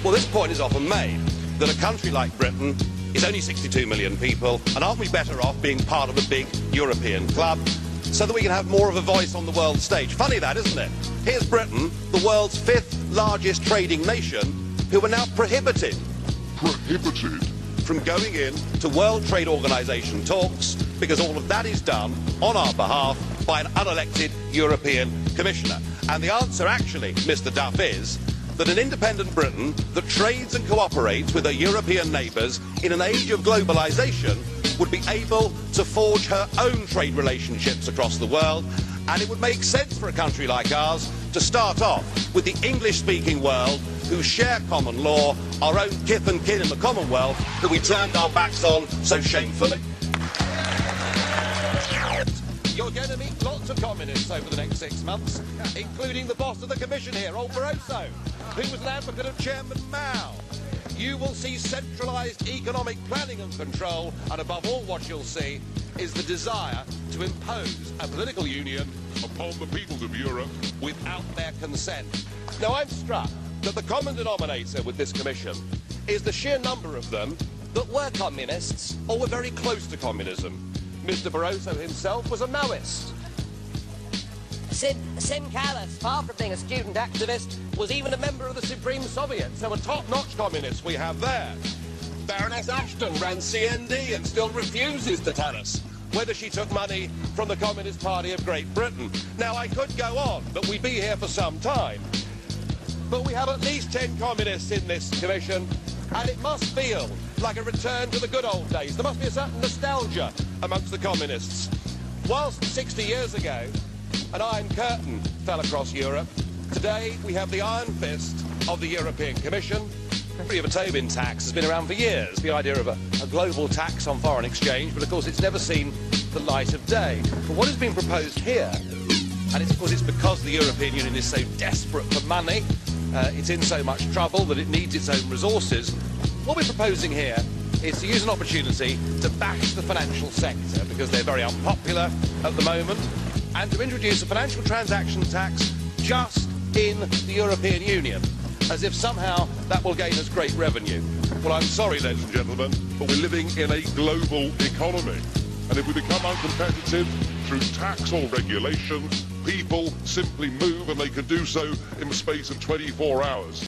Well, this point is often made, that a country like Britain is only 62 million people, and aren't we better off being part of a big European club so that we can have more of a voice on the world stage? Funny that, isn't it? Here's Britain, the world's 5th largest trading nation, who are now prohibited from going in to World Trade Organization talks because all of that is done on our behalf by an unelected European Commissioner. And the answer actually, Mr Duff, is that an independent Britain that trades and cooperates with her European neighbours in an age of globalisation would be able to forge her own trade relationships across the world, and it would make sense for a country like ours to start off with the English-speaking world who share common law, our own kith and kin in the Commonwealth that we turned our backs on so shamefully. You're going to meet lots of communists over the next 6 months, including the boss of the Commission here, old Barroso, who was an advocate of Chairman Mao. You will see centralised economic planning and control, and above all what you'll see is the desire to impose a political union upon the peoples of Europe without their consent. Now, I'm struck that the common denominator with this Commission is the sheer number of them that were communists or were very close to communism. Mr Barroso himself was a Maoist. Sim Callas, far from being a student activist, Was even a member of the Supreme Soviet, so a top-notch communist we have there. Baroness Ashton ran CND and still refuses to tell us whether she took money from the Communist Party of Great Britain. Now, I could go on, but we'd be here for some time. But we have at least 10 communists in this commission, and it must feel like a return to the good old days. There must be a certain nostalgia amongst the communists. Whilst 60 years ago, an iron curtain fell across Europe, today we have the iron fist of the European Commission. The theory of a Tobin tax has been around for years, the idea of a global tax on foreign exchange, but of course it's never seen the light of day. But what has been proposed here, and it's because the European Union is so desperate for money, it's in so much trouble that it needs its own resources. What we're proposing here is to use an opportunity to bash the financial sector because they're very unpopular at the moment, and to introduce a financial transaction tax just in the European Union, as if somehow that will gain us great revenue. Well, I'm sorry, ladies and gentlemen, but we're living in a global economy. And if we become uncompetitive through tax or regulation, people simply move, and they can do so in the space of 24 hours.